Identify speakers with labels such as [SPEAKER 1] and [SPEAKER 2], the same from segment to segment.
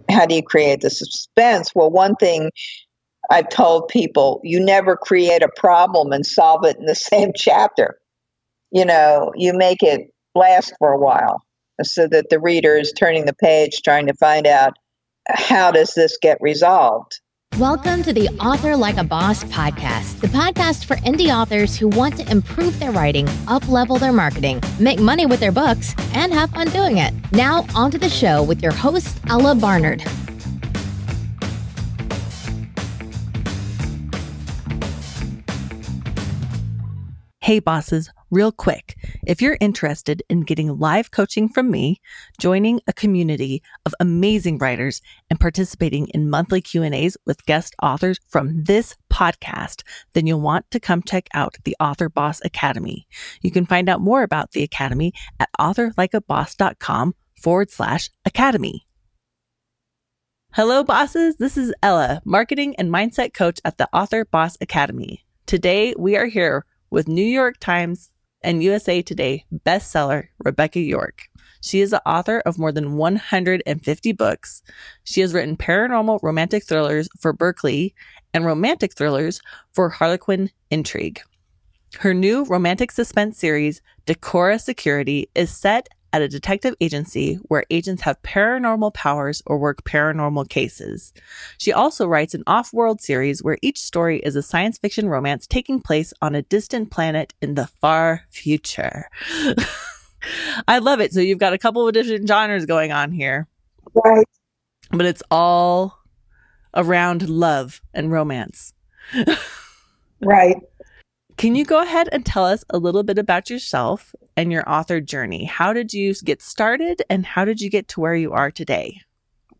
[SPEAKER 1] how do you create the suspense? Well, one thing I've told people, you never create a problem and solve it in the same chapter. You make it last for a while so that the reader is turning the page trying to find out, how does this get resolved?
[SPEAKER 2] Welcome to the Author Like a Boss podcast, the podcast for indie authors who want to improve their writing, up-level their marketing, make money with their books, and have fun doing it. Now, onto the show with your host, Ella Barnard.
[SPEAKER 3] Hey bosses, real quick, if you're interested in getting live coaching from me, joining a community of amazing writers, and participating in monthly Q&As with guest authors from this podcast, then you'll want to come check out the Author Boss Academy. You can find out more about the Academy at authorlikeaboss.com/academy. Hello bosses, this is Ella, marketing and mindset coach at the Author Boss Academy. Today we are here with New York Times and USA Today bestseller Rebecca York. She is the author of more than 150 books. She has written paranormal romantic thrillers for Berkeley and romantic thrillers for Harlequin Intrigue. Her new romantic suspense series, Decora Security, is set at a detective agency where agents have paranormal powers or work paranormal cases. She also writes an off-world series where each story is a science fiction romance taking place on a distant planet in the far future. I love it. So you've got a couple of different genres going on here.
[SPEAKER 1] Right.
[SPEAKER 3] But it's all around love and romance.
[SPEAKER 1] Right.
[SPEAKER 3] Can you go ahead and tell us a little bit about yourself and your author journey? How did you get started and how did you get to where you are today?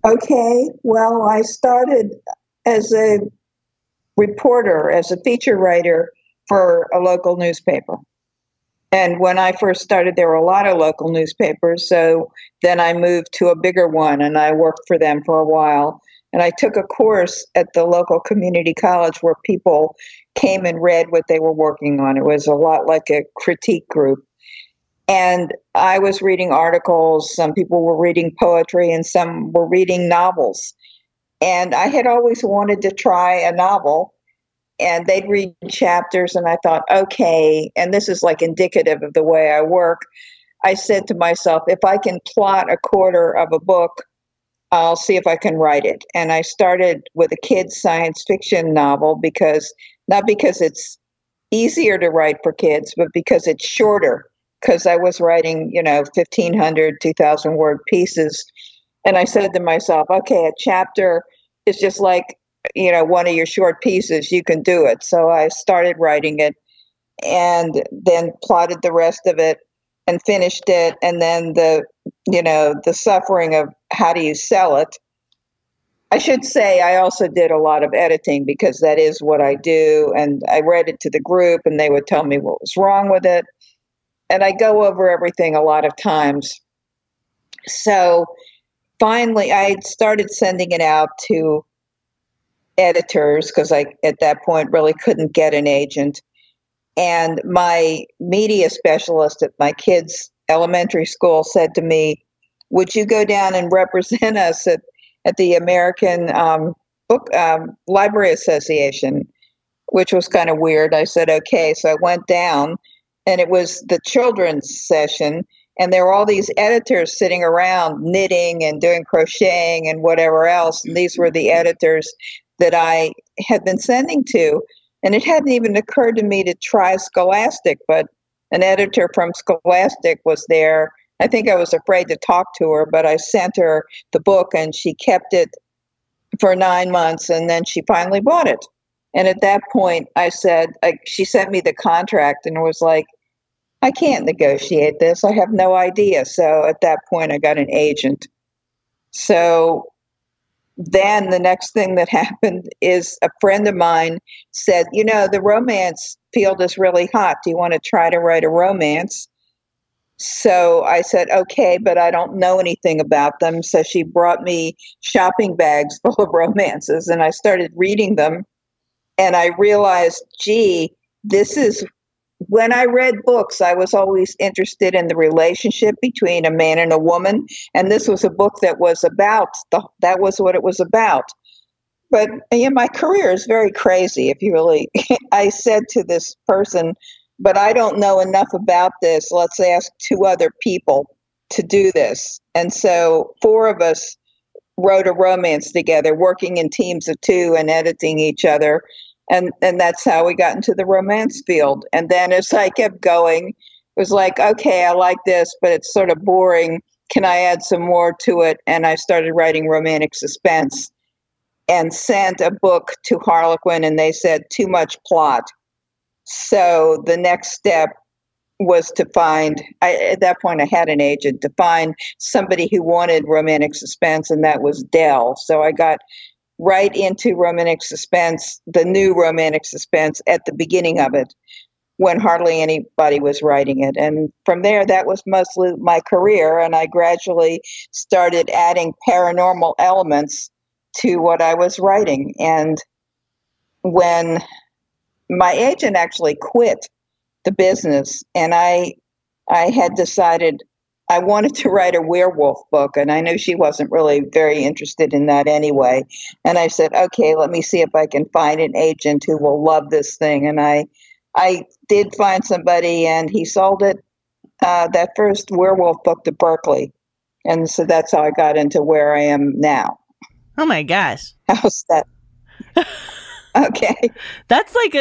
[SPEAKER 1] Okay. Well, I started as a reporter, as a feature writer for a local newspaper. And when I first started, there were a lot of local newspapers. So then I moved to a bigger one and I worked for them for a while. And I took a course at the local community college where people came and read what they were working on. It was a lot like a critique group. And I was reading articles. Some people were reading poetry and some were reading novels. And I had always wanted to try a novel. And they'd read chapters and I thought, okay, and this is like indicative of the way I work. I said to myself, if I can plot a quarter of a book, I'll see if I can write it. And I started with a kid's science fiction novel not because it's easier to write for kids, but because it's shorter. Because I was writing, 1,500, 2,000 word pieces. And I said to myself, okay, a chapter is just like, one of your short pieces, you can do it. So I started writing it and then plotted the rest of it and finished it. And then the suffering of how do you sell it? I should say I also did a lot of editing because that is what I do. And I read it to the group and they would tell me what was wrong with it. And I go over everything a lot of times. So finally, I started sending it out to editors because I, at that point, really couldn't get an agent. And my media specialist at my kids' elementary school said to me, would you go down and represent us at the American Book Library Association, which was kind of weird. I said, okay. So I went down and it was the children's session. And there were all these editors sitting around knitting and doing crocheting and whatever else. And these were the editors that I had been sending to. And it hadn't even occurred to me to try Scholastic, but an editor from Scholastic was there. I think I was afraid to talk to her, but I sent her the book and she kept it for 9 months and then she finally bought it. And at that point I said, she sent me the contract and was like, I can't negotiate this. I have no idea. So at that point I got an agent. So then the next thing that happened is a friend of mine said, the romance field is really hot. Do you want to try to write a romance? So I said, okay, but I don't know anything about them. So she brought me shopping bags full of romances and I started reading them. And I realized, gee, this is when I read books, I was always interested in the relationship between a man and a woman. And this was a book that was that was what it was about. But my career is very crazy. If you really, I said to this person, but I don't know enough about this. Let's ask two other people to do this. And so four of us wrote a romance together, working in teams of two and editing each other. And that's how we got into the romance field. And then as I kept going, it was like, okay, I like this, but it's sort of boring. Can I add some more to it? And I started writing romantic suspense and sent a book to Harlequin, and they said too much plot. So the next step was to find, at that point I had an agent, to find somebody who wanted romantic suspense, and that was Dell. So I got right into romantic suspense, the new romantic suspense, at the beginning of it, when hardly anybody was writing it. And from there, that was mostly my career, and I gradually started adding paranormal elements to what I was writing. And when my agent actually quit the business, and I had decided I wanted to write a werewolf book, and I knew she wasn't really very interested in that anyway. And I said, okay, let me see if I can find an agent who will love this thing. And I did find somebody, and he sold it, that first werewolf book, to Berkeley. And so that's how I got into where I am now.
[SPEAKER 3] Oh my gosh.
[SPEAKER 1] How's that? Okay.
[SPEAKER 3] That's like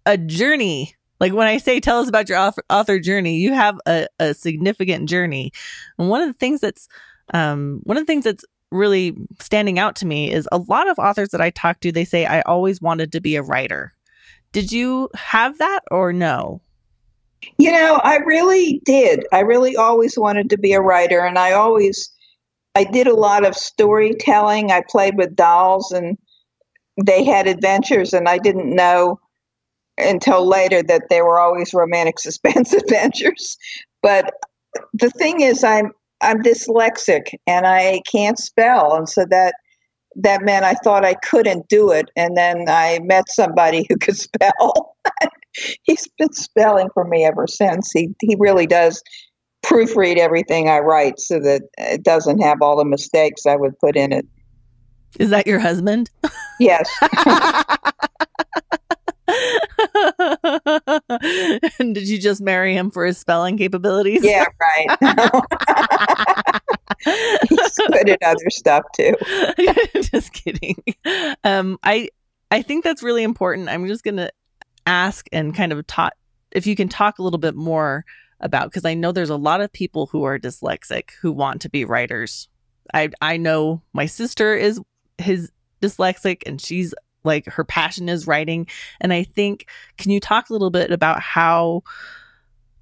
[SPEAKER 3] a journey. Like when I say tell us about your author journey, you have a significant journey. And one of the things that's really standing out to me is a lot of authors that I talk to, they say, I always wanted to be a writer. Did you have that or no?
[SPEAKER 1] I really did. I really always wanted to be a writer, and I did a lot of storytelling. I played with dolls, and they had adventures, and I didn't know until later that they were always romantic suspense adventures. But the thing is, I'm dyslexic and I can't spell, and so that meant I thought I couldn't do it. And then I met somebody who could spell. He's been spelling for me ever since. He really does proofread everything I write so that it doesn't have all the mistakes I would put in it.
[SPEAKER 3] Is that your husband?
[SPEAKER 1] Yes.
[SPEAKER 3] And did you just marry him for his spelling capabilities?
[SPEAKER 1] Yeah, right. He's good at other stuff too.
[SPEAKER 3] Just kidding. I think that's really important. I'm just going to ask and kind of talk, if you can talk a little bit more about, because I know there's a lot of people who are dyslexic who want to be writers. I know my sister is dyslexic, and she's like, her passion is writing. And I think, can you talk a little bit about how,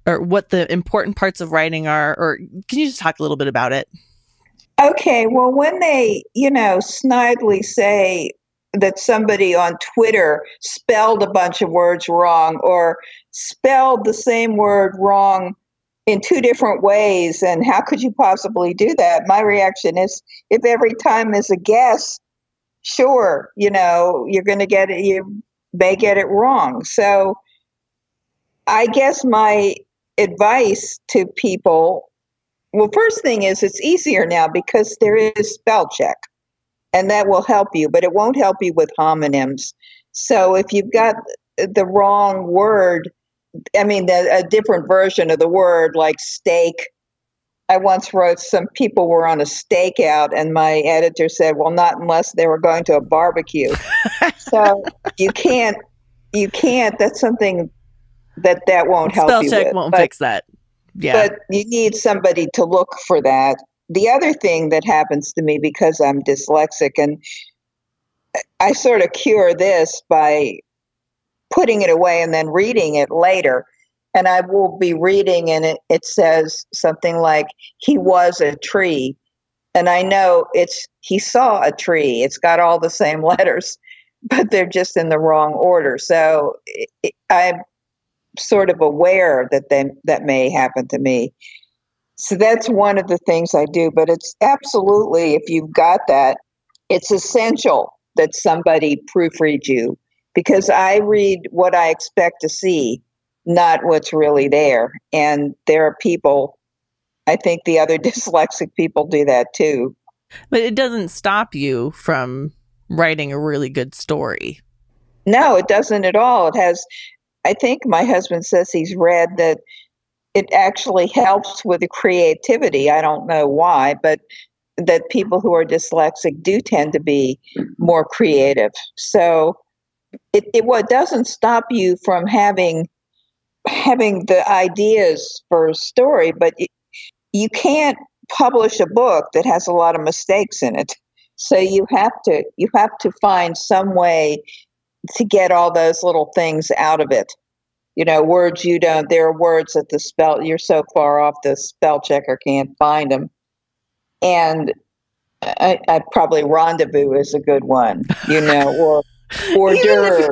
[SPEAKER 3] or what the important parts of writing are, or can you just talk a little bit about it?
[SPEAKER 1] Okay, well, when they, snidely say that somebody on Twitter spelled a bunch of words wrong, or spelled the same word wrong in two different ways, and how could you possibly do that? My reaction is, if every time is a guess, sure, you're going to get it, you may get it wrong. So I guess my advice to people, well, first thing is, it's easier now because there is spell check, and that will help you, but it won't help you with homonyms. So if you've got the wrong word, a different version of the word, like steak. I once wrote, some people were on a stakeout, and my editor said, well, not unless they were going to a barbecue. So you can't, that's something that won't help you with.
[SPEAKER 3] Spell check won't fix that. Yeah.
[SPEAKER 1] But you need somebody to look for that. The other thing that happens to me, because I'm dyslexic, and I sort of cure this by putting it away and then reading it later. And I will be reading, and it says something like, he was a tree. And I know he saw a tree. It's got all the same letters, but they're just in the wrong order. So I'm sort of aware that may happen to me. So that's one of the things I do. But it's absolutely, if you've got that, it's essential that somebody proofread you, because I read what I expect to see. not what's really there. And there are people, I think the other dyslexic people do that too.
[SPEAKER 3] But it doesn't stop you from writing a really good story.
[SPEAKER 1] No, it doesn't at all. It has, I think my husband says he's read that it actually helps with the creativity. I don't know why, but that people who are dyslexic do tend to be more creative. So what doesn't stop you from having the ideas for a story, but you can't publish a book that has a lot of mistakes in it. So you have to find some way to get all those little things out of it. You know, words you don't, there are words that you're so far off the spell checker can't find them. And I probably rendezvous is a good one, you know, or hors d'oeuvres.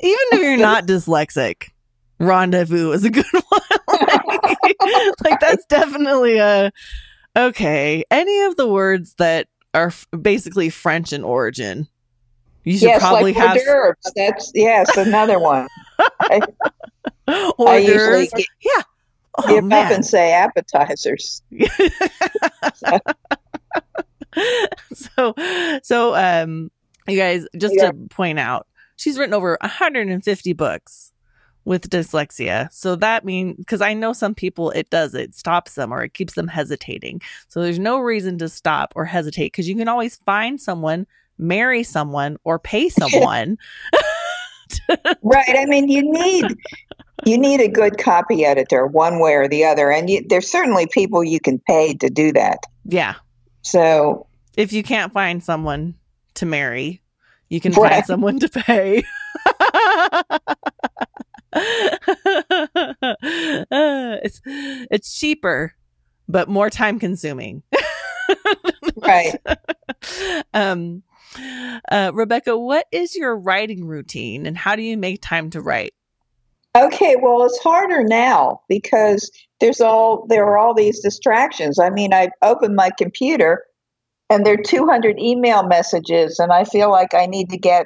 [SPEAKER 3] Even if you're not dyslexic, rendezvous is a good one. like that's definitely okay. Any of the words that are basically French in origin, you should probably
[SPEAKER 1] like hors d'oeuvres. That's another one. I usually give up and say appetizers.
[SPEAKER 3] So, you guys, just to point out, she's written over 150 books with dyslexia. So that means, because I know some people, it stops them or it keeps them hesitating. So there's no reason to stop or hesitate, because you can always find someone, marry someone, or pay someone.
[SPEAKER 1] Right. I mean, you need a good copy editor one way or the other. And there's certainly people you can pay to do that.
[SPEAKER 3] Yeah.
[SPEAKER 1] So
[SPEAKER 3] if you can't find someone to marry, you can find someone to pay. It's cheaper, but more time consuming.
[SPEAKER 1] Right.
[SPEAKER 3] Rebecca, what is your writing routine and how do you make time to write?
[SPEAKER 1] Okay, well, it's harder now because there are all these distractions. I mean, I open my computer and there are 200 email messages, and I feel like I need to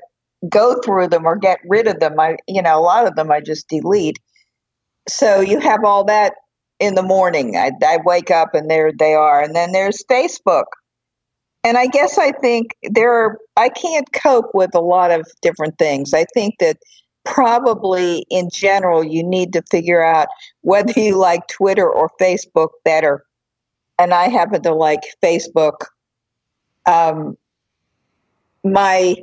[SPEAKER 1] go through them or get rid of them. A lot of them I just delete. So you have all that in the morning. I wake up and there they are. And then there's Facebook. And I guess I think I can't cope with a lot of different things. I think that probably in general, you need to figure out whether you like Twitter or Facebook better. And I happen to like Facebook. My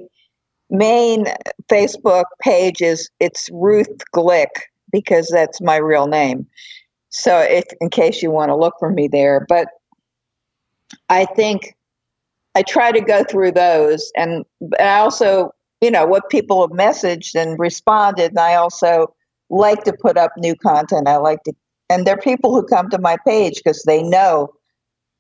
[SPEAKER 1] main Facebook page it's Ruth Glick, because that's my real name. So in case you want to look for me there, but I think I try to go through those, and I also, what people have messaged and responded. And I also like to put up new content. And there are people who come to my page because they know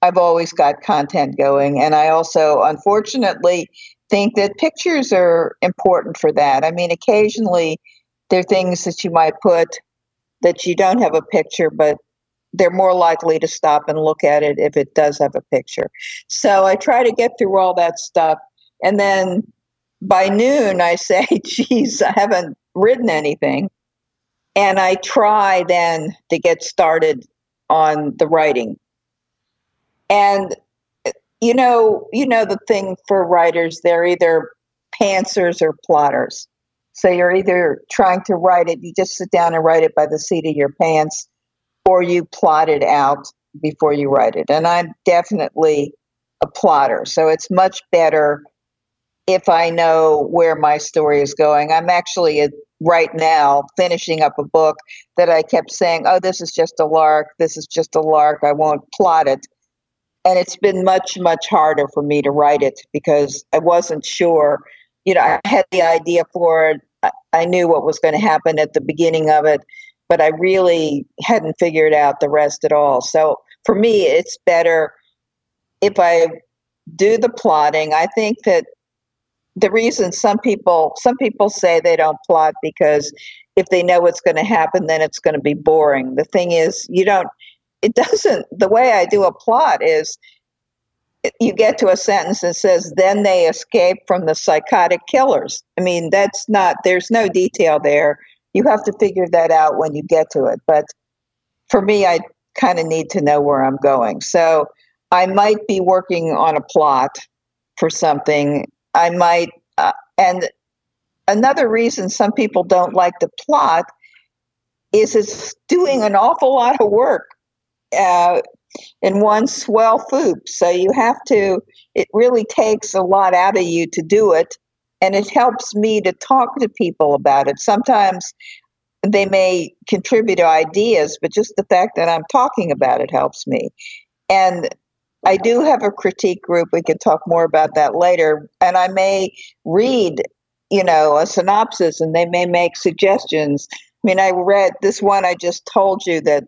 [SPEAKER 1] I've always got content going. And I also, unfortunately, think that pictures are important for that. I mean, occasionally there are things that you might put that you don't have a picture, but they're more likely to stop and look at it if it does have a picture. So I try to get through all that stuff. And then by noon, I say, geez, I haven't written anything. And I try then to get started on the writing. And, the thing for writers, they're either pantsers or plotters. So you're either trying to write it, you just sit down and write it by the seat of your pants, or you plot it out before you write it. And I'm definitely a plotter. So it's much better if I know where my story is going. I'm actually right now finishing up a book that I kept saying, oh, this is just a lark. This is just a lark. I won't plot it. And it's been much, much harder for me to write it because I wasn't sure. I had the idea for it. I knew what was going to happen at the beginning of it, but I really hadn't figured out the rest at all. So for me, it's better if I do the plotting. I think that the reason some people say they don't plot because if they know what's going to happen, then it's going to be boring. The thing is, the way I do a plot is you get to a sentence that says, then they escape from the psychotic killers. I mean, there's no detail there. you have to figure that out when you get to it. But for me, I kind of need to know where I'm going. So I might be working on a plot for something. I might, and another reason some people don't like the plot is it's doing an awful lot of work in one swell swoop. So you have to, it really takes a lot out of you to do it. And it helps me to talk to people about it. Sometimes they may contribute to ideas, but just the fact that I'm talking about it helps me. And I do have a critique group. We can talk more about that later. And I may read, a synopsis, and they may make suggestions. I mean, I read this one I just told you that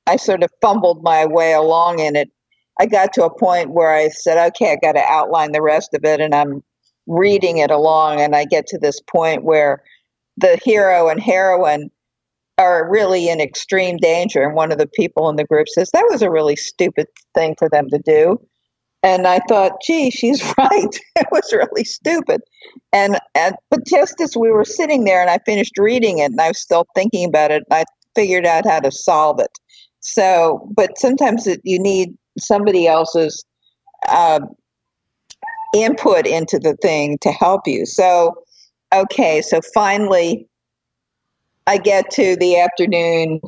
[SPEAKER 1] I sort of fumbled my way along in it. I got to a point where I said, okay, I got to outline the rest of it. And I'm reading it along. And I get to this point where the hero and heroine are really in extreme danger. And one of the people in the group says, that was a really stupid thing for them to do. And I thought, gee, she's right. It was really stupid. But just as we were sitting there and I finished reading it and I was still thinking about it, I figured out how to solve it. So, but sometimes you need somebody else's input into the thing to help you. So, okay, so finally I get to the afternoon,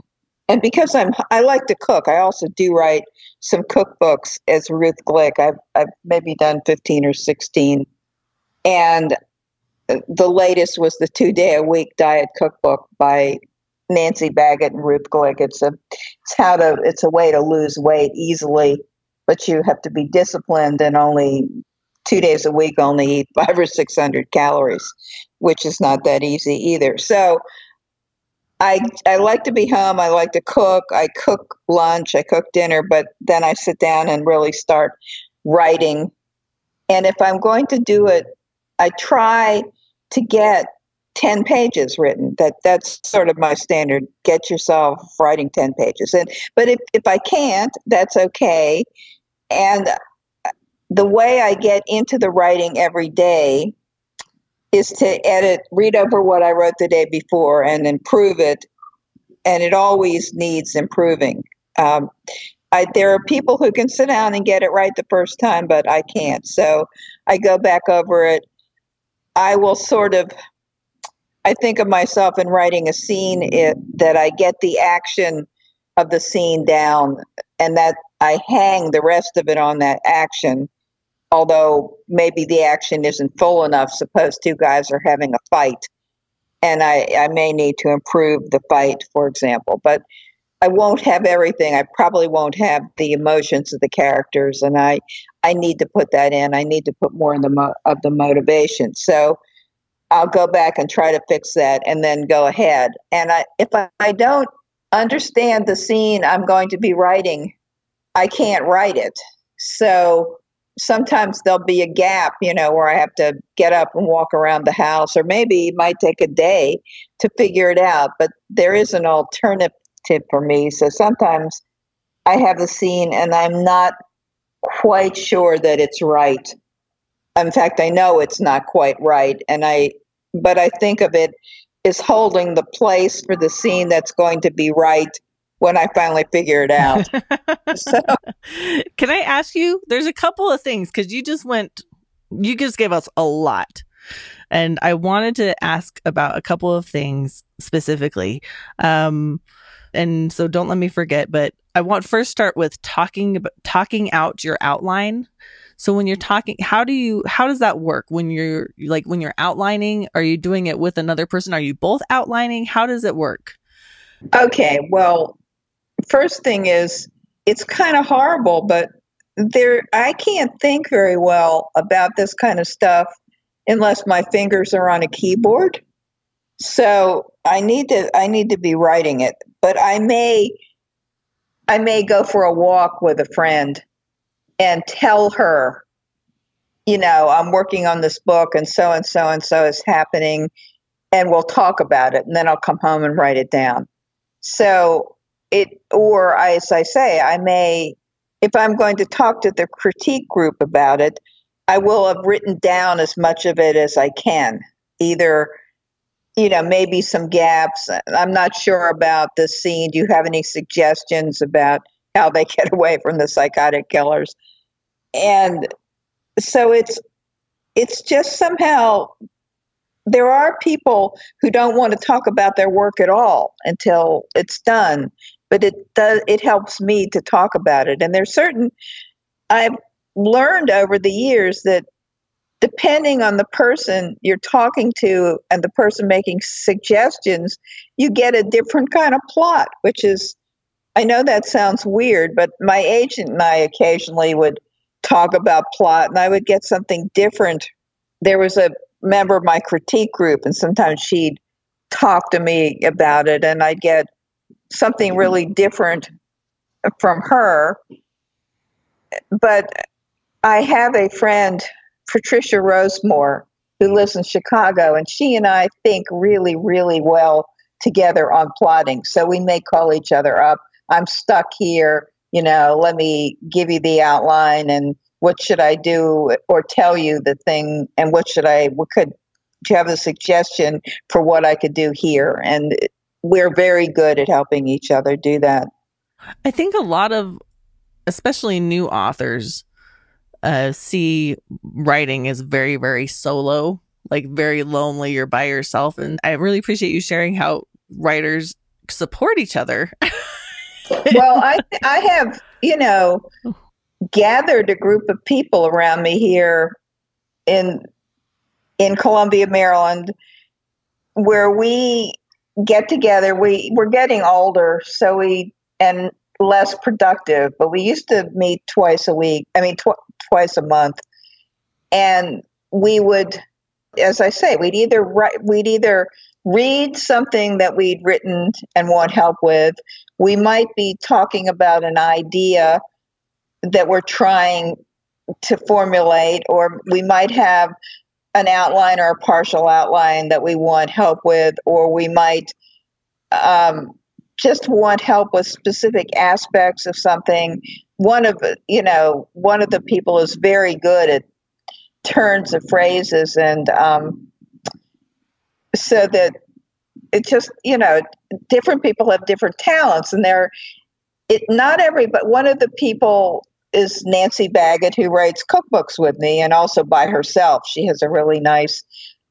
[SPEAKER 1] and because I like to cook, I also do write some cookbooks as Ruth Glick. I've maybe done 15 or 16, and the latest was the 2-day-a-week diet cookbook by Nancy Baggett and Ruth Glick. It's a way to lose weight easily, but you have to be disciplined and only 2 days a week only eat 500 or 600 calories, which is not that easy either. So I like to be home. I like to cook. I cook lunch. I cook dinner, but then I sit down and really start writing. And if I'm going to do it, I try to get 10 pages written. That's sort of my standard. Get yourself writing 10 pages. But if I can't, that's okay. And the way I get into the writing every day is to read over what I wrote the day before and improve it. And it always needs improving. There are people who can sit down and get it right the first time, but I can't. So I go back over it. I will I think of myself in writing a scene that I get the action of the scene down and that I hang the rest of it on that action. Although maybe the action isn't full enough. Suppose two guys are having a fight and I may need to improve the fight, for example. But I won't have everything. I probably won't have the emotions of the characters, and I need to put that in. I need to put more in of the motivation. So I'll go back and try to fix that and then go ahead. And if I don't understand the scene I'm going to be writing, I can't write it. So sometimes there'll be a gap, where I have to get up and walk around the house, or maybe it might take a day to figure it out. But there is an alternative for me. So sometimes I have a scene and I'm not quite sure that it's right. In fact, I know it's not quite right. But I think of it as holding the place for the scene that's going to be right when I finally figure it out. So,
[SPEAKER 3] can I ask you, there's a couple of things, because you just gave us a lot. And I wanted to ask about a couple of things specifically. And so don't let me forget, but I want first start with talking out your outline. So when you're talking, how does that work? When you're outlining, are you doing it with another person? Are you both outlining? How does it work?
[SPEAKER 1] Okay, well, first thing is, it's kind of horrible, but I can't think very well about this kind of stuff unless my fingers are on a keyboard. So I need to be writing it, but I may go for a walk with a friend and tell her, I'm working on this book and so and so and so is happening, and we'll talk about it, and then I'll come home and write it down. So or as I say, I may, if I'm going to talk to the critique group about it, I will have written down as much of it as I can, either maybe some gaps. I'm not sure about this scene. Do you have any suggestions about how they get away from the psychotic killers? And so it's just somehow there are people who don't want to talk about their work at all until it's done, but it helps me to talk about it. And there's certain I've learned over the years that depending on the person you're talking to and the person making suggestions, you get a different kind of plot, which is, I know that sounds weird, but my agent and I occasionally would talk about plot and I would get something different. There was a member of my critique group, and sometimes she'd talk to me about it, and I'd get something really different from her. But I have a friend, Patricia Rosemore, who lives in Chicago, and she and I think really, really well together on plotting. So we may call each other up. I'm stuck here, let me give you the outline and what should I do, or tell you the thing, and do you have a suggestion for what I could do here? And we're very good at helping each other do that.
[SPEAKER 3] I think a lot of, especially new authors, see writing as very, very solo, like very lonely. You're by yourself. And I really appreciate you sharing how writers support each other.
[SPEAKER 1] Well, I have, gathered a group of people around me here in Columbia, Maryland, where we get together. We're getting older, and less productive, but we used to meet twice a week. I mean, twice a month. And we would, as I say, we'd either read something that we'd written and want help with. We might be talking about an idea that we're trying to formulate, or we might have an outline or a partial outline that we want help with, or we might just want help with specific aspects of something. One of the people is very good at turns of phrases, and so that it just, different people have different talents, and but one of the people is Nancy Baggett, who writes cookbooks with me and also by herself. She has a really nice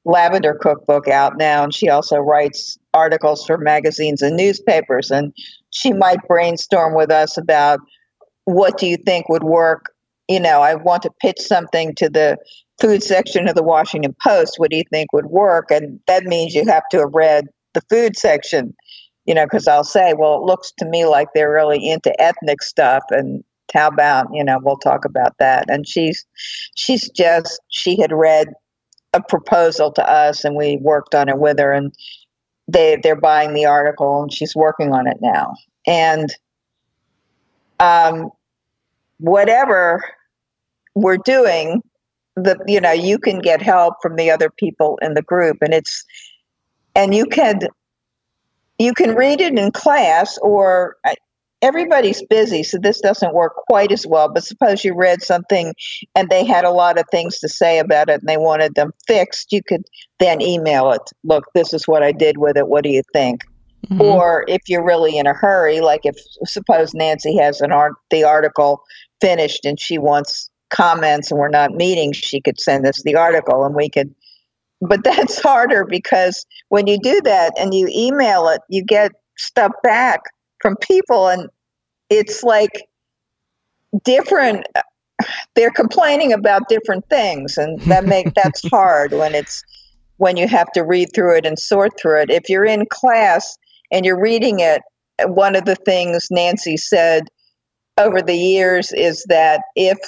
[SPEAKER 1] lavender cookbook out now, and she also writes articles for magazines and newspapers, and she might brainstorm with us about what do you think would work. I want to pitch something to the food section of the Washington Post. What do you think would work? And that means you have to have read the food section, because I'll say, well, it looks to me like they're really into ethnic stuff, and how about, we'll talk about that. And she had read a proposal to us, and we worked on it with her, and they're buying the article, and she's working on it now. And whatever we're doing, you can get help from the other people in the group, and you can read it in class, or everybody's busy, so this doesn't work quite as well. But suppose you read something and they had a lot of things to say about it and they wanted them fixed, you could then email it. Look, this is what I did with it. What do you think? Mm-hmm. Or if you're really in a hurry, like suppose Nancy has the article finished and she wants comments and we're not meeting, she could send us the article and we could. But that's harder, because when you do that and you email it, you get stuff back from people, and it's like different. They're complaining about different things, and that's hard when you have to read through it and sort through it. If you're in class and you're reading it, one of the things Nancy said over the years is that if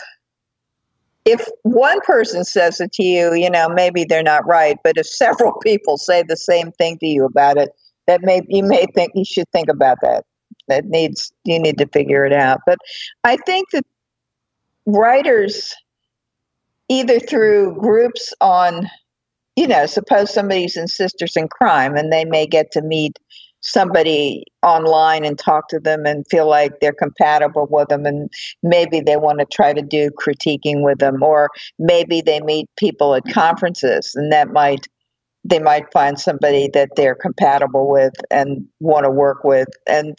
[SPEAKER 1] one person says it to you, maybe they're not right, but if several people say the same thing to you about it, you may think you should think about that. You need to figure it out. But I think that writers, either through groups on, suppose somebody's in Sisters in Crime and they may get to meet somebody online and talk to them and feel like they're compatible with them, and maybe they want to try to do critiquing with them, or maybe they meet people at conferences and that might they might find somebody that they're compatible with and want to work with. And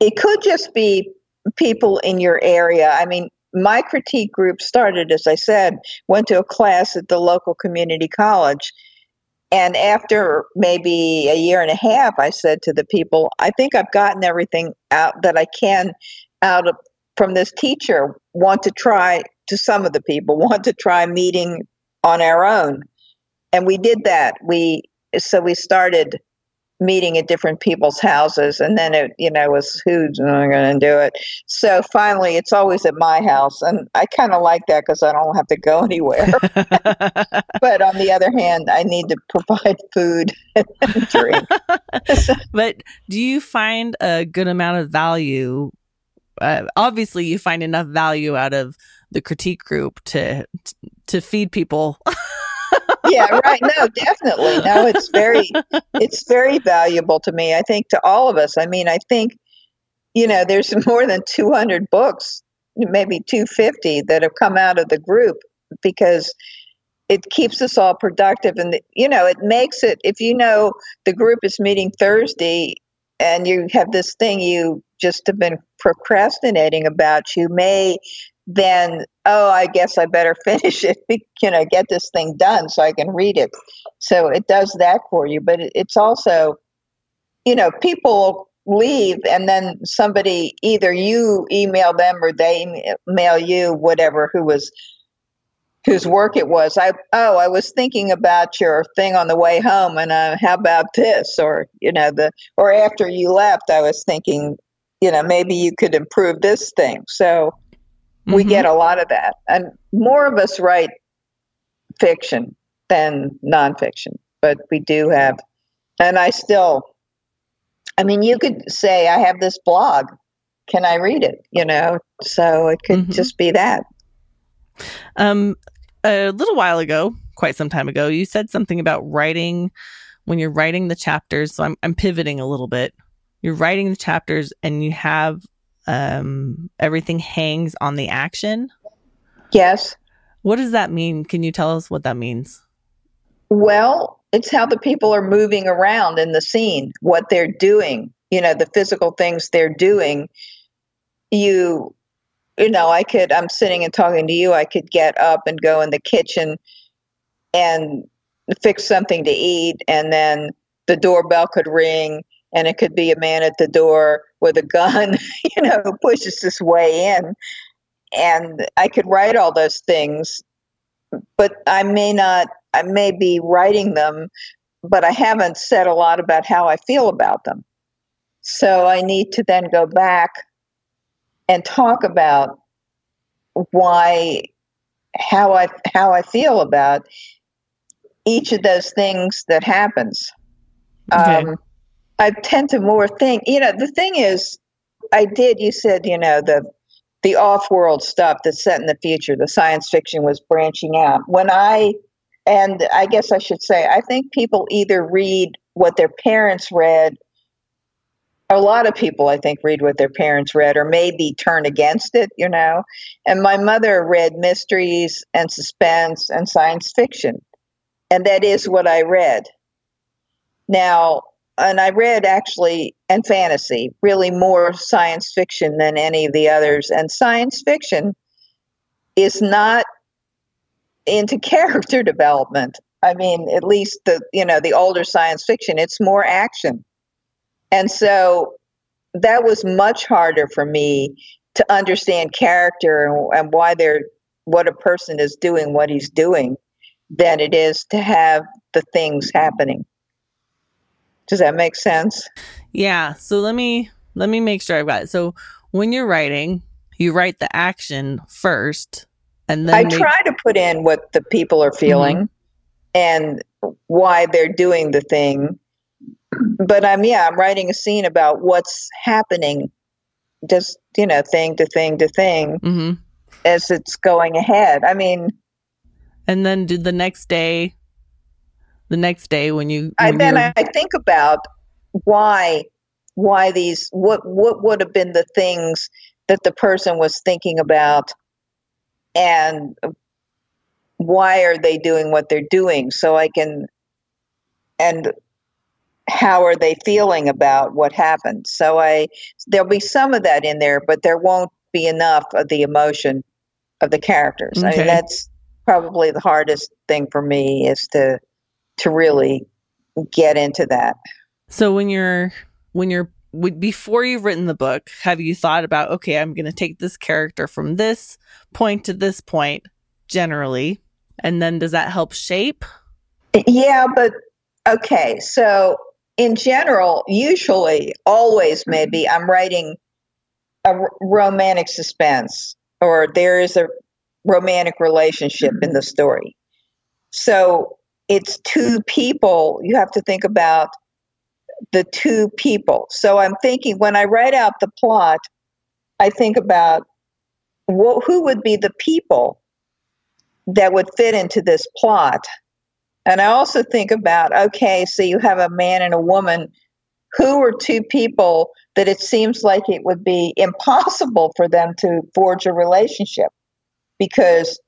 [SPEAKER 1] it could just be people in your area. I mean, my critique group started, as I said, went to a class at the local community college. And after maybe a year and a half, I said to the people, I think I've gotten everything out that I can out of from this teacher. To some of the people, want to try meeting on our own. And we did that. We started meeting at different people's houses, and then it was who's going to do it. So finally it's always at my house, and I kind of like that because I don't have to go anywhere. But on the other hand, I need to provide food and drink.
[SPEAKER 3] But do you find a good amount of value? Obviously you find enough value out of the critique group to feed people.
[SPEAKER 1] Yeah, right. No, definitely. No, it's very valuable to me. I think to all of us. I mean, I think, there's more than 200 books, maybe 250 that have come out of the group because it keeps us all productive. And, it makes it, if the group is meeting Thursday and you have this thing you just have been procrastinating about, you may then, I guess I better finish it, get this thing done so I can read it. So it does that for you. But it's also, people leave and then somebody, either you email them or they email you, whatever, whose work it was. I was thinking about your thing on the way home, and how about this? Or, or after you left, I was thinking, maybe you could improve this thing. So we get a lot of that. And more of us write fiction than nonfiction, but we do have, and you could say, I have this blog. Can I read it? So it could just be that.
[SPEAKER 3] A little while ago, quite some time ago, you said something about writing when you're writing the chapters. So I'm pivoting a little bit. You're writing the chapters and you have everything hangs on the action.
[SPEAKER 1] Yes.
[SPEAKER 3] What does that mean? Can you tell us what that means?
[SPEAKER 1] Well, it's how the people are moving around in the scene, what they're doing, the physical things they're doing. I'm sitting and talking to you. I could get up and go in the kitchen and fix something to eat, and then the doorbell could ring, and it could be a man at the door with a gun, who pushes his way in. And I could write all those things, but I may be writing them, but I haven't said a lot about how I feel about them. So I need to then go back and talk about how I feel about each of those things that happens. Okay. I tend to more think, the thing is, you said, the off-world stuff that's set in the future, the science fiction was branching out. And I guess I should say, I think people either read what their parents read. A lot of people, I think, read what their parents read or maybe turn against it, And my mother read mysteries and suspense and science fiction. And that is what I read. Now, and I read and fantasy, really more science fiction than any of the others. And science fiction is not into character development. I mean, at least the older science fiction, it's more action. And so that was much harder for me to understand character and what a person is doing, what he's doing, than it is to have the things happening. Does that make sense?
[SPEAKER 3] Yeah. So let me make sure I've got it. So when you're writing, you write the action first, and then
[SPEAKER 1] I try to put in what the people are feeling and why they're doing the thing. But I'm writing a scene about what's happening, just, thing to thing to thing as it's going ahead. I mean,
[SPEAKER 3] and then the next day when
[SPEAKER 1] I think about why these, what would have been the things that the person was thinking about, and why are they doing what they're doing, so I can and how are they feeling about what happened. So there'll be some of that in there, but there won't be enough of the emotion of the characters. I mean, that's probably the hardest thing for me, is to really get into that.
[SPEAKER 3] So before you've written the book, have you thought about, okay, I'm going to take this character from this point to this point generally, and then does that help shape?
[SPEAKER 1] Yeah, but okay. So in general, usually, always, maybe I'm writing a romantic suspense, or there is a romantic relationship in the story. So it's two people. You have to think about the two people. So I'm thinking, when I write out the plot, I think about who would be the people that would fit into this plot. And I also think about, okay, so you have a man and a woman. Who are two people that it seems like it would be impossible for them to forge a relationship, because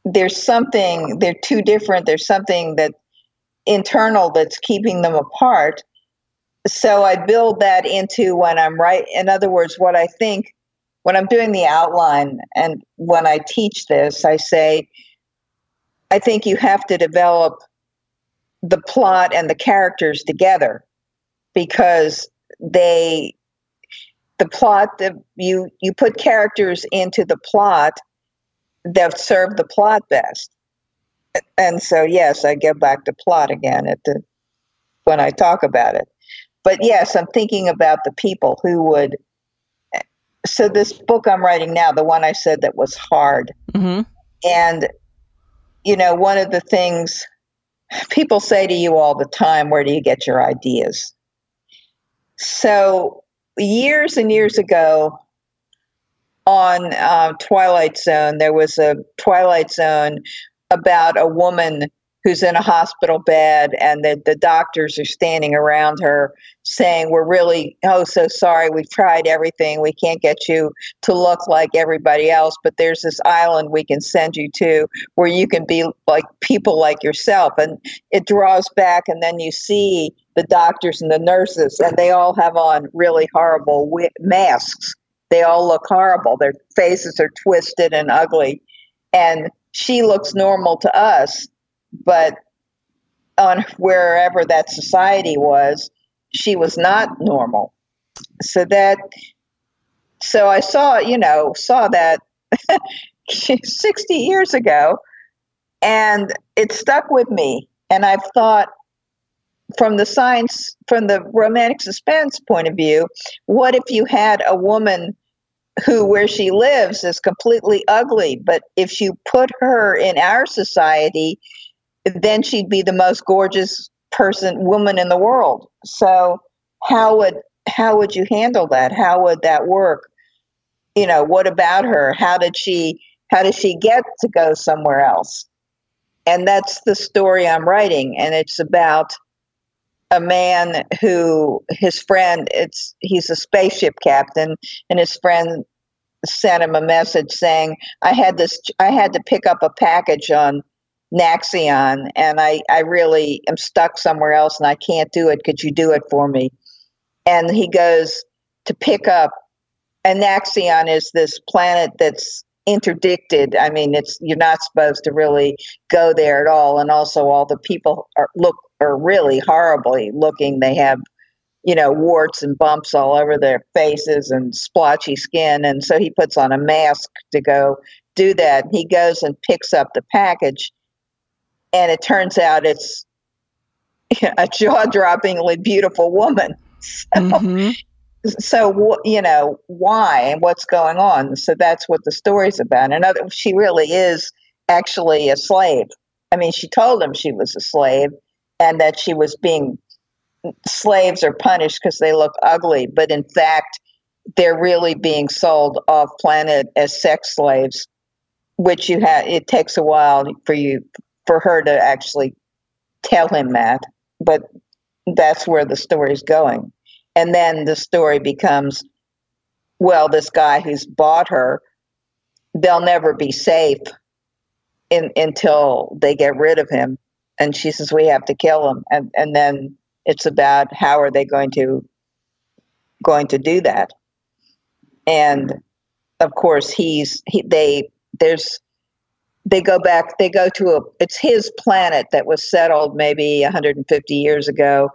[SPEAKER 1] they're too different. There's something that internal that's keeping them apart. So I build that into when I'm writing. In other words, what I think when I'm doing the outline and when I teach this, I say, I think you have to develop the plot and the characters together, because you put characters into the plot that serve the plot best. And so, yes, I get back to plot again when I talk about it. But yes, I'm thinking about the people who would. So this book I'm writing now, the one I said that was hard.
[SPEAKER 3] Mm-hmm.
[SPEAKER 1] And, one of the things people say to you all the time, where do you get your ideas? So years and years ago on Twilight Zone, there was a Twilight Zone about a woman who's in a hospital bed, and the doctors are standing around her saying, we're really, so sorry, we've tried everything. We can't get you to look like everybody else, but there's this island we can send you to where you can be like people like yourself. And it draws back, and then you see the doctors and the nurses, and they all have on really horrible masks. They all look horrible. Their faces are twisted and ugly. And she looks normal to us, but on wherever that society was, she was not normal. So I saw that 60 years ago, and it stuck with me. And I've thought, from the romantic suspense point of view, what if you had a woman where she lives is completely ugly, but if you put her in our society, then she'd be the most gorgeous woman in the world. So how would you handle that? How would that work? What about her? How did she get to go somewhere else? And that's the story I'm writing. And it's about a man who, his friend, he's a spaceship captain, and his friend sent him a message saying, I had to pick up a package on Naxion, and I really am stuck somewhere else and I can't do it. Could you do it for me? And he goes to pick up, and Naxion is this planet that's interdicted. I mean, you're not supposed to really go there at all. And also all the people are really horribly looking. They have, warts and bumps all over their faces and splotchy skin. And so he puts on a mask to go do that. He goes and picks up the package, and it turns out it's a jaw-droppingly beautiful woman. So, why and what's going on? So that's what the story's about. And she really is actually a slave. I mean, she told him she was a slave, and that she was slaves are punished because they look ugly. But in fact, they're really being sold off planet as sex slaves, which it takes a while for her to actually tell him that. But that's where the story's going. And then the story becomes, well, this guy who's bought her, they'll never be safe until they get rid of him. And she says, we have to kill him. And then it's about how are they going to do that. And of course they go back, they go to it's his planet that was settled maybe 150 years ago.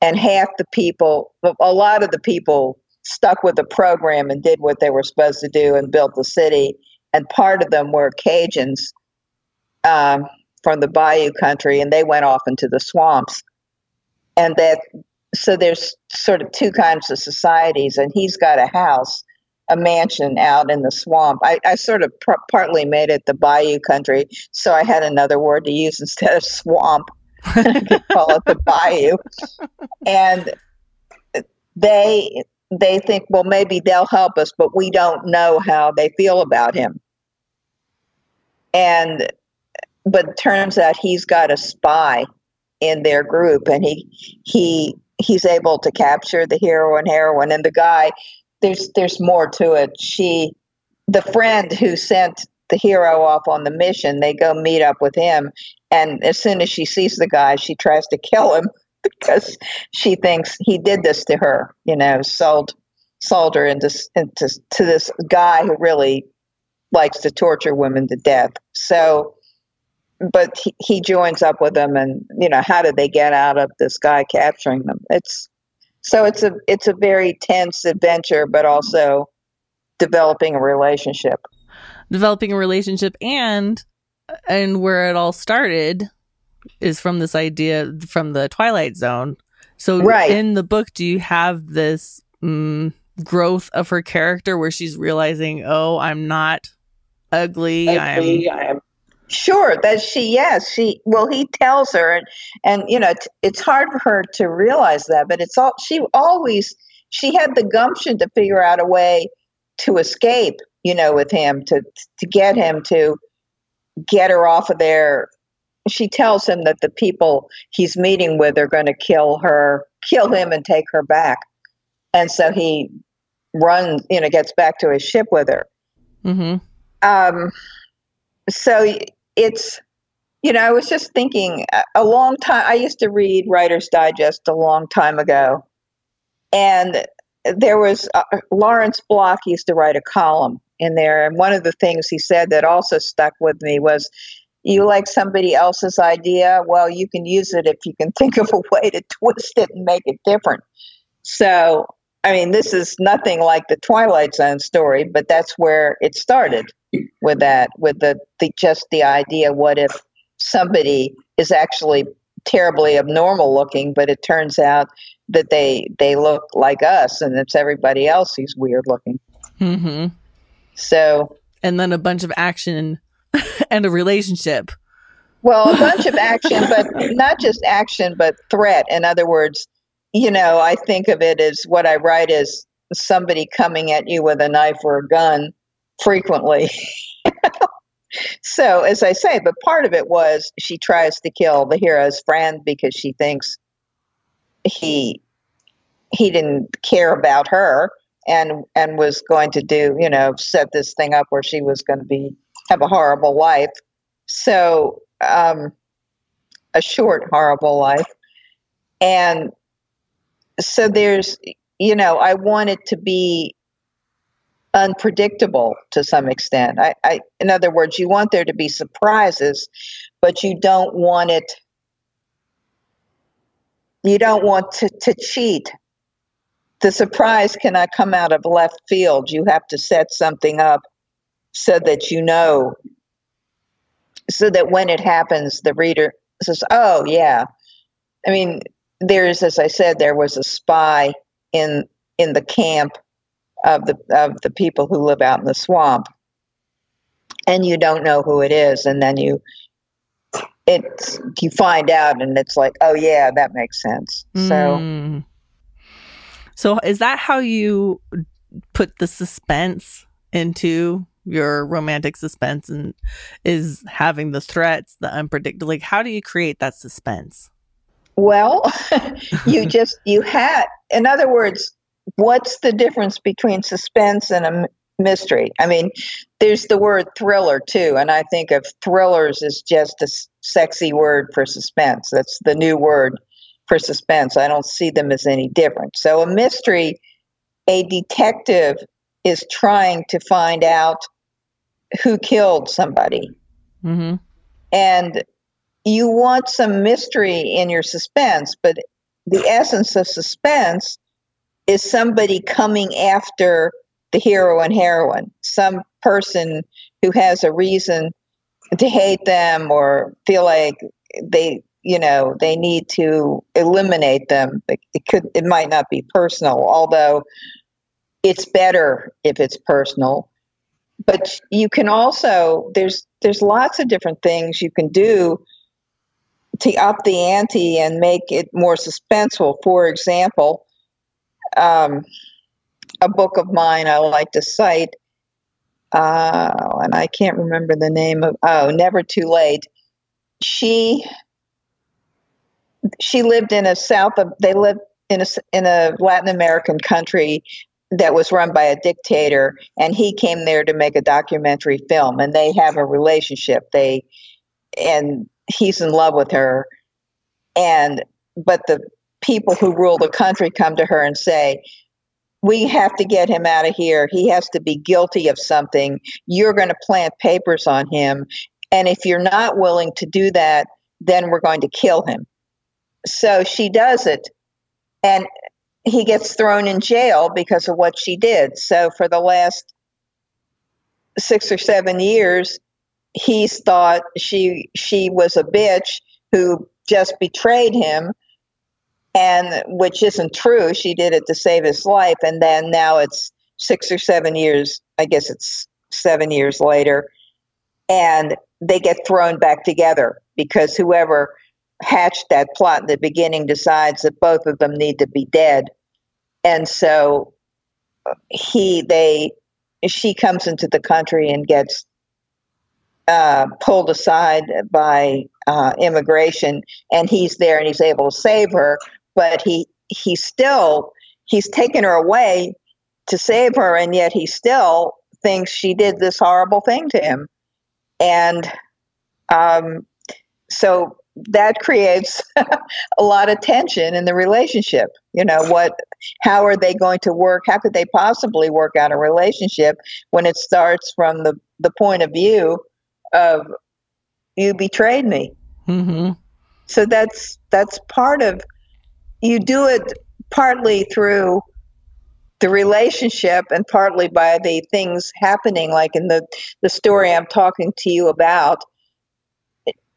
[SPEAKER 1] And a lot of the people stuck with the program and did what they were supposed to do and built the city. And part of them were Cajuns from the Bayou country, and they went off into the swamps. And so there's sort of two kinds of societies, and he's got a mansion out in the swamp. I sort of partly made it the Bayou country, so I had another word to use instead of swamp. I could call it the Bayou. And they think, well, maybe they'll help us, but we don't know how they feel about him. But it turns out he's got a spy in their group, and he's able to capture the heroine, and the guy. There's more to it. The friend who sent the hero off on the mission, they go meet up with him, and as soon as she sees the guy, she tries to kill him because she thinks he did this to her. Sold her into this guy who really likes to torture women to death. So, but he joins up with them, and how do they get out of this guy capturing them? It's a very tense adventure, but also developing a relationship. And where it all started is from this idea from the Twilight Zone. So right. In the book, do you have this growth of her character where she's realizing, oh, I'm not ugly. I am. Sure, that he tells her, and it's hard for her to realize that, but she had the gumption to figure out a way to escape, with him, to get him to get her off of there. She tells him that the people he's meeting with are going to kill him and take her back. And so he runs, gets back to his ship with her. Mm-hmm. So it's, I was just thinking a long time. I used to read Writer's Digest a long time ago. And there was Lawrence Block used to write a column in there. And one of the things he said that also stuck with me was, you like somebody else's idea? Well, you can use it if you can think of a way to twist it and make it different. So, this is nothing like the Twilight Zone story, but that's where it started with that, with the idea, what if somebody is actually terribly abnormal looking, but it turns out that they look like us, and it's everybody else who's weird looking. Mm-hmm. So, and then a bunch of action and a relationship. Well, a bunch of action, but not just action, but threat. In other words, I think of it as what I write as somebody coming at you with a knife or a gun frequently. So, as I say, but part of it was she tries to kill the hero's friend because she thinks he didn't care about her and was going to do, set this thing up where she was going to have a horrible life. So, a short, horrible life. And so there's, I want it to be unpredictable to some extent. In other words, you want there to be surprises, but you don't want to cheat. The surprise cannot come out of left field. You have to set something up so that so that when it happens, the reader says, oh, yeah. As I said, there was a spy in the camp of the people who live out in the swamp, and you don't know who it is, and then you find out, and it's like, oh yeah, that makes sense. So is that how you put the suspense into your romantic suspense, and is having the threats, the unpredictable? Like, how do you create that suspense? Well, in other words, what's the difference between suspense and mystery. I mean, there's the word thriller too, and I think of thrillers as just a sexy word for suspense. That's the new word for suspense. I don't see them as any different. So a mystery, a detective is trying to find out who killed somebody.
[SPEAKER 3] Mm-hmm.
[SPEAKER 1] And you want some mystery in your suspense, but the essence of suspense is somebody coming after the hero and heroine, some person who has a reason to hate them or feel like they need to eliminate them. It might not be personal, although it's better if it's personal. But you can also, there's lots of different things you can do to up the ante and make it more suspenseful. For example, a book of mine I like to cite, and I can't remember the name of, Never Too Late. She lived in they lived in a Latin American country that was run by a dictator, and he came there to make a documentary film, and they have a relationship. And he's in love with her, but the people who rule the country come to her and say, we have to get him out of here. He has to be guilty of something. You're going to plant papers on him. And if you're not willing to do that, then we're going to kill him. So she does it, and he gets thrown in jail because of what she did. So for the last 6 or 7 years, he's thought she was a bitch who just betrayed him, and which isn't true. She did it to save his life. And then now it's 6 or 7 years, I guess it's 7 years later, and they get thrown back together because whoever hatched that plot in the beginning decides that both of them need to be dead. And so she comes into the country and gets pulled aside by immigration, and he's there and he's able to save her, but he's taken her away to save her, and yet he still thinks she did this horrible thing to him. And so that creates a lot of tension in the relationship. How are they going to work? How could they possibly work out a relationship when it starts from the point of view of, you betrayed me?
[SPEAKER 3] Mm-hmm.
[SPEAKER 1] So that's part of, you do it partly through the relationship and partly by the things happening, like in the story I'm talking to you about.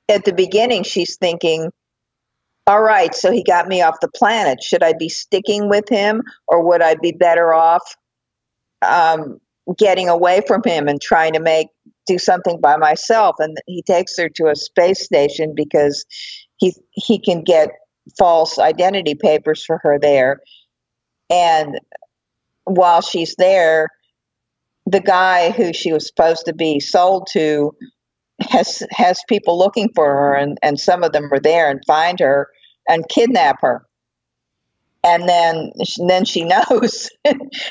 [SPEAKER 1] At the beginning, she's thinking, all right, so he got me off the planet. Should I be sticking with him, or would I be better off getting away from him and trying to do something by myself? And he takes her to a space station because he can get false identity papers for her there. And while she's there, the guy who she was supposed to be sold to has people looking for her, and some of them are there and find her and kidnap her. And then she knows,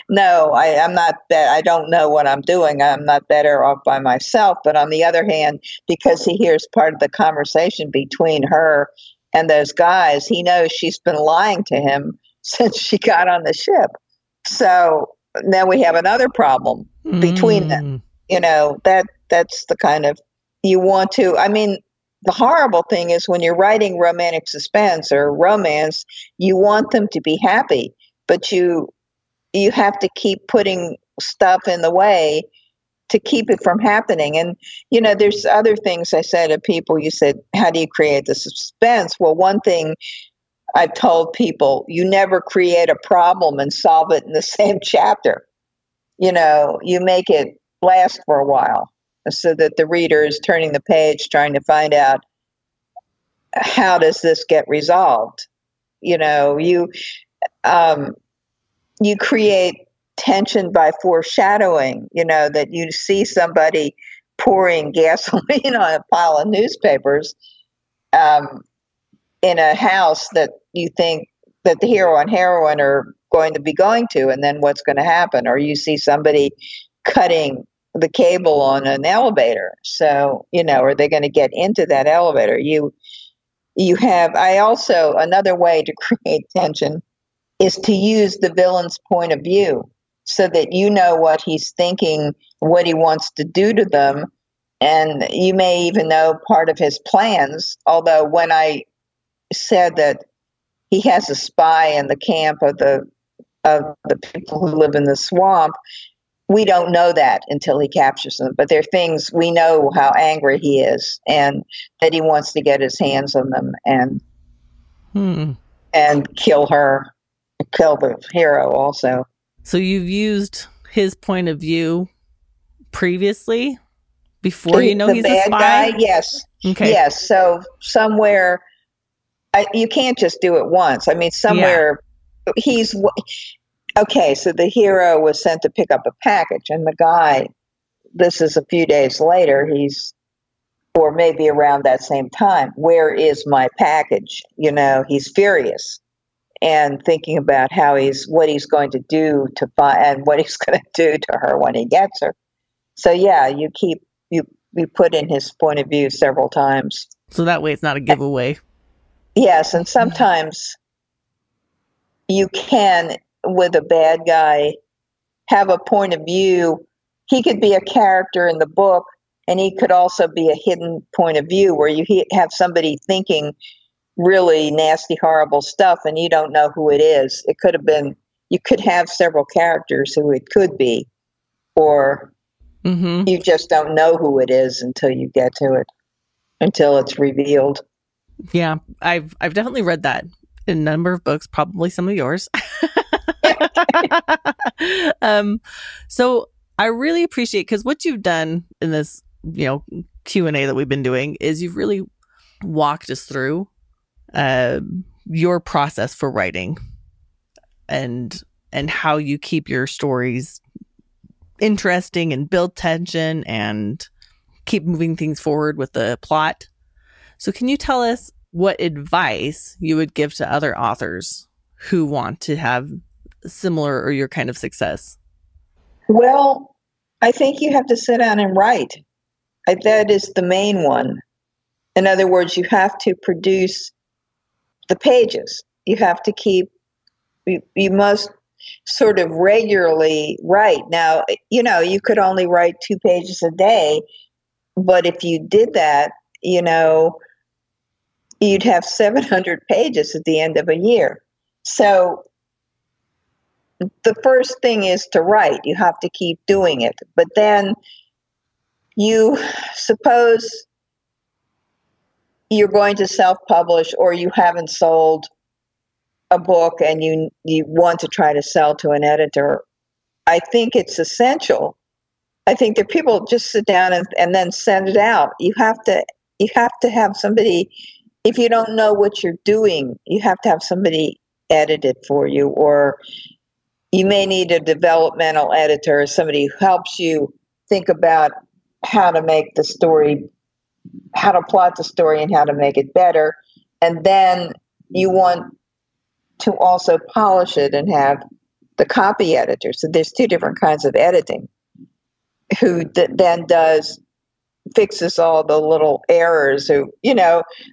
[SPEAKER 1] no, I'm not, I don't know what I'm doing. I'm not better off by myself. But on the other hand, because he hears part of the conversation between her and those guys, he knows she's been lying to him since she got on the ship. So then we have another problem between them. That's the kind of, you want to, I mean, the horrible thing is when you're writing romantic suspense or romance, you want them to be happy, but you have to keep putting stuff in the way to keep it from happening. And, there's other things I said to people. You said, how do you create the suspense? Well, one thing I've told people, you never create a problem and solve it in the same chapter. You make it last for a while, so that the reader is turning the page trying to find out, how does this get resolved? You create tension by foreshadowing, that you see somebody pouring gasoline on a pile of newspapers in a house that you think that the hero and heroine are going to be going to, and then what's going to happen. Or you see somebody cutting the cable on an elevator. So, are they going to get into that elevator? I also, another way to create tension is to use the villain's point of view so that you know what he's thinking, what he wants to do to them, and you may even know part of his plans. Although when I said that he has a spy in the camp of the people who live in the swamp, we don't know that until he captures them. But there are things we know how angry he is and that he wants to get his hands on them and kill the hero also.
[SPEAKER 3] So you've used his point of view previously before he's a spy?
[SPEAKER 1] Guy? Yes.
[SPEAKER 3] Okay.
[SPEAKER 1] Yes. So somewhere, you can't just do it once. I mean, somewhere okay, so the hero was sent to pick up a package, and the guy, this is a few days later, or maybe around that same time, where is my package? He's furious and thinking about what he's going to do to find, and what he's going to do to her when he gets her. So yeah, you put in his point of view several times.
[SPEAKER 3] So that way it's not a giveaway.
[SPEAKER 1] Yes, and sometimes you can, with a bad guy, have a point of view. He could be a character in the book, and he could also be a hidden point of view where you have somebody thinking really nasty, horrible stuff, and you don't know who it is. It could have been, you could have several characters who it could be, or you just don't know who it is until you get to it, until it's revealed.
[SPEAKER 3] Yeah, I've definitely read that in a number of books, probably some of yours. So I really appreciate, because what you've done in this, Q&A that we've been doing is you've really walked us through your process for writing and how you keep your stories interesting and build tension and keep moving things forward with the plot. So can you tell us what advice you would give to other authors who want to have similar or your kind of success?
[SPEAKER 1] Well, I think you have to sit down and write. That is the main one. In other words, you have to produce the pages. You have to you must sort of regularly write. Now, you could only write 2 pages a day, but if you did that, you'd have 700 pages at the end of a year. So the first thing is to write. You have to keep doing it. But then you suppose you're going to self-publish, or you haven't sold a book and you want to try to sell to an editor. I think it's essential. I think that people just sit down and then send it out. You have to have somebody, if you don't know what you're doing, you have to have somebody edit it for you, or you may need a developmental editor, somebody who helps you think about how to make the story, how to plot the story and how to make it better. And then you want to also polish it and have the copy editor. So there's 2 different kinds of editing, who then fixes all the little errors. Who,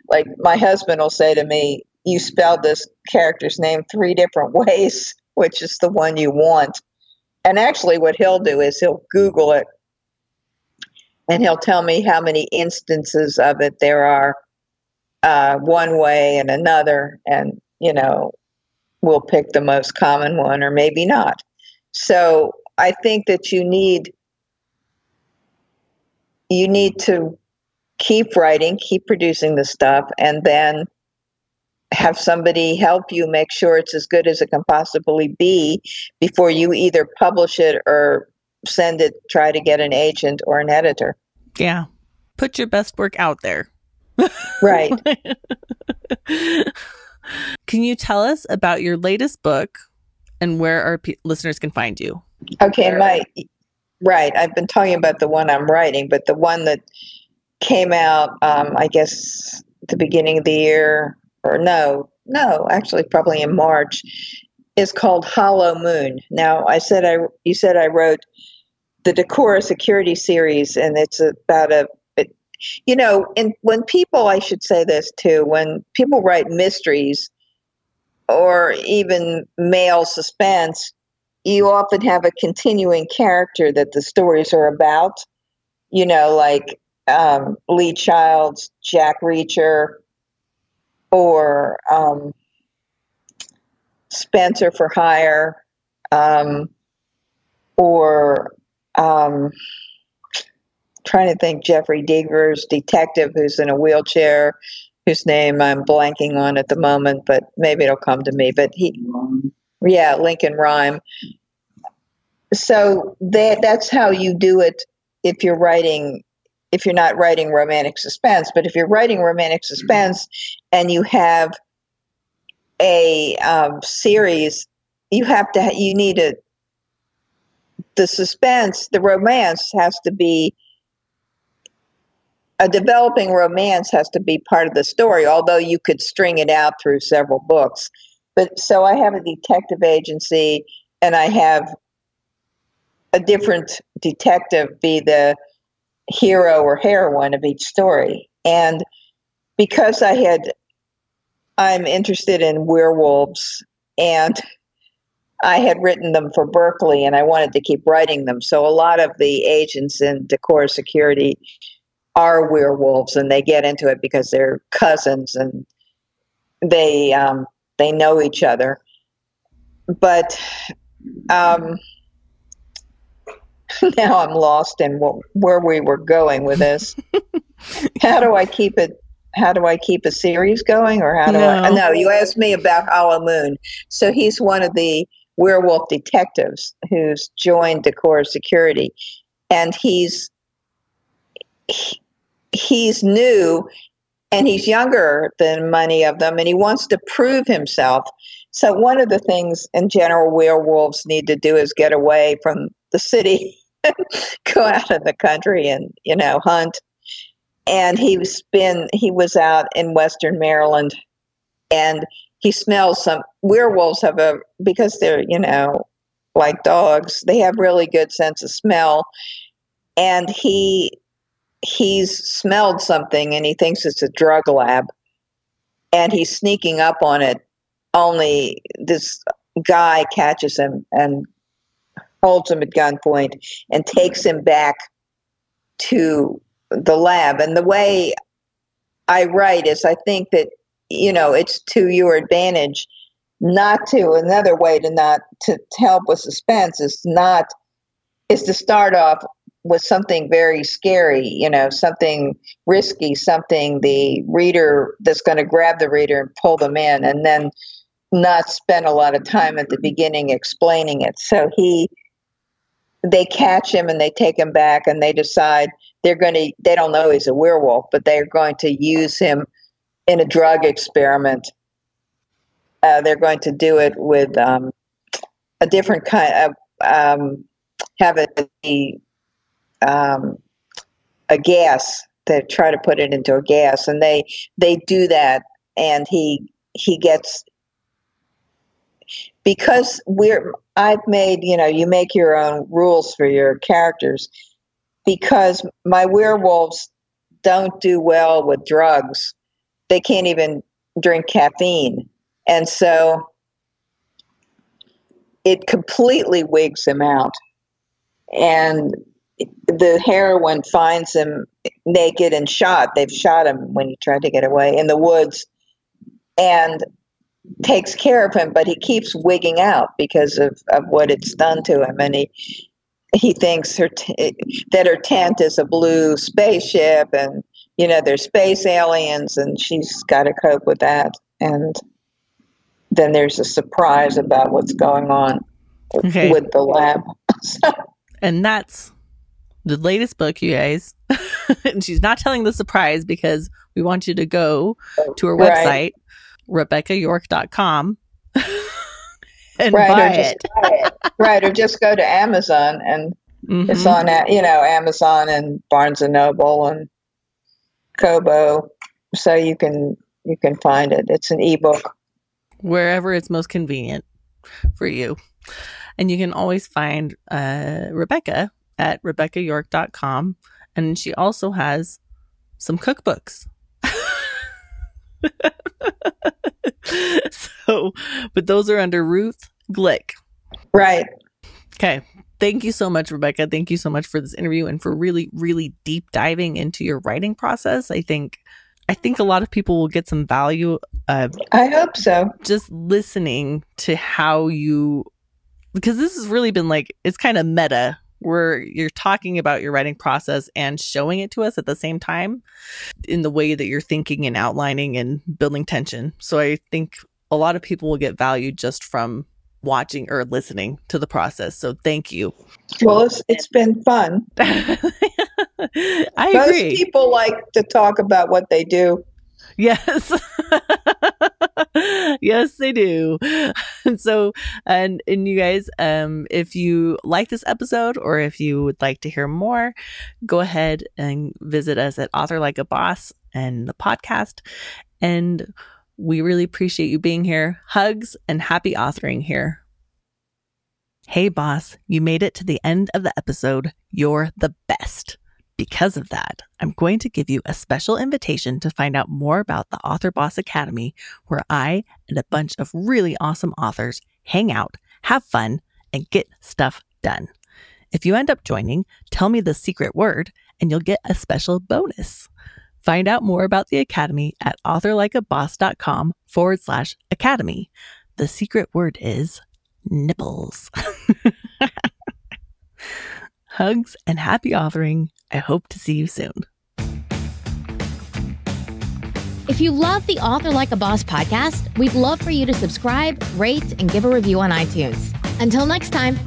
[SPEAKER 1] like my husband will say to me, you spelled this character's name 3 different ways, which is the one you want. And actually what he'll do is he'll Google it, and he'll tell me how many instances of it there are, one way and another, and, we'll pick the most common one, or maybe not. So I think that you need to keep writing, keep producing the stuff, and then have somebody help you make sure it's as good as it can possibly be before you either publish it or send it, try to get an agent or an editor.
[SPEAKER 3] Yeah. Put your best work out there.
[SPEAKER 1] Right.
[SPEAKER 3] Can you tell us about your latest book and where our listeners can find you?
[SPEAKER 1] Okay, right. I've been talking about the one I'm writing, but the one that came out, I guess, at the beginning of the year, or no, actually probably in March, is called Hollow Moon. Now, you said I wrote the Decora Security series, and it's about when people, I should say this too, when people write mysteries or even male suspense, you often have a continuing character that the stories are about, like Lee Child's Jack Reacher, or Spencer for Hire, or trying to think, Jeffrey Deaver's detective who's in a wheelchair, whose name I'm blanking on at the moment, but maybe it'll come to me. But Lincoln Rhyme. So that's how you do it if you're not writing romantic suspense. But if you're writing romantic suspense and you have a series, the suspense, the romance has to be, a developing romance has to be part of the story, although you could string it out through several books. But so I have a detective agency, and I have a different detective be the hero or heroine of each story. And because I'm interested in werewolves, and I had written them for Berkeley, and I wanted to keep writing them. So a lot of the agents in Decora Security are werewolves, and they get into it because they're cousins and they know each other. But now I'm lost in where we were going with this. How do I keep a series going, or how do I? No, you asked me about Hollow Moon. So he's one of the werewolf detectives who's joined Decora Security, and he's new, and he's younger than many of them, and he wants to prove himself. So one of the things in general werewolves need to do is get away from the city, go out in the country and, hunt. And he was out in Western Maryland, and he smells some werewolves because they're, like dogs, they have really good sense of smell. And he's smelled something, and he thinks it's a drug lab, and he's sneaking up on it. Only this guy catches him and holds him at gunpoint and takes him back to the lab. And the way I write is, I think that, it's to your advantage another way to help with suspense is to start off with something very scary, something risky, something the reader that's going to grab the reader and pull them in, and then not spend a lot of time at the beginning explaining it. So they catch him and they take him back, and they decide they don't know he's a werewolf, but they're going to use him in a drug experiment. They're going to do it with a different kind of, have it be a gas. They try to put it into a gas, and they do that, and he gets, because I've made, you make your own rules for your characters, because my werewolves don't do well with drugs. They can't even drink caffeine. And so it completely wigs him out. And the heroine finds him naked and shot. They've shot him when he tried to get away in the woods, and takes care of him, but he keeps wigging out because of what it's done to him. And he thinks that her tent is a blue spaceship, and, they're space aliens, and she's got to cope with that. And then there's a surprise about what's going on with the lab.
[SPEAKER 3] And that's the latest book, you guys. And she's not telling the surprise because we want you to go to her website, RebeccaYork.com, and buy it.
[SPEAKER 1] Right, or just go to Amazon, and it's on, Amazon and Barnes and Noble and Kobo, so you can find it. It's an ebook.
[SPEAKER 3] Wherever it's most convenient for you. And you can always find Rebecca at RebeccaYork.com. And she also has some cookbooks. But those are under Ruth Glick.
[SPEAKER 1] Right.
[SPEAKER 3] Okay. Thank you so much, Rebecca. Thank you so much for this interview and for really, really deep diving into your writing process. I think a lot of people will get some value.
[SPEAKER 1] I hope so.
[SPEAKER 3] Just listening to how you, because this has really been like, it's kind of meta where you're talking about your writing process and showing it to us at the same time in the way that you're thinking and outlining and building tension. So I think a lot of people will get value just from watching or listening to the process. So thank you.
[SPEAKER 1] Well, it's been fun.
[SPEAKER 3] I agree.
[SPEAKER 1] Most people like to talk about what they do.
[SPEAKER 3] Yes. Yes, they do. And so, and you guys, if you like this episode or if you would like to hear more, go ahead and visit us at Author Like a Boss and the podcast. And we really appreciate you being here. Hugs and happy authoring here. Hey, boss, you made it to the end of the episode. You're the best. Because of that, I'm going to give you a special invitation to find out more about the Author Boss Academy, where I and a bunch of really awesome authors hang out, have fun, and get stuff done. If you end up joining, tell me the secret word and you'll get a special bonus. Find out more about the Academy at authorlikeaboss.com/academy. The secret word is nipples. Hugs and happy authoring. I hope to see you soon.
[SPEAKER 2] If you love the Author Like a Boss podcast, we'd love for you to subscribe, rate, and give a review on iTunes. Until next time.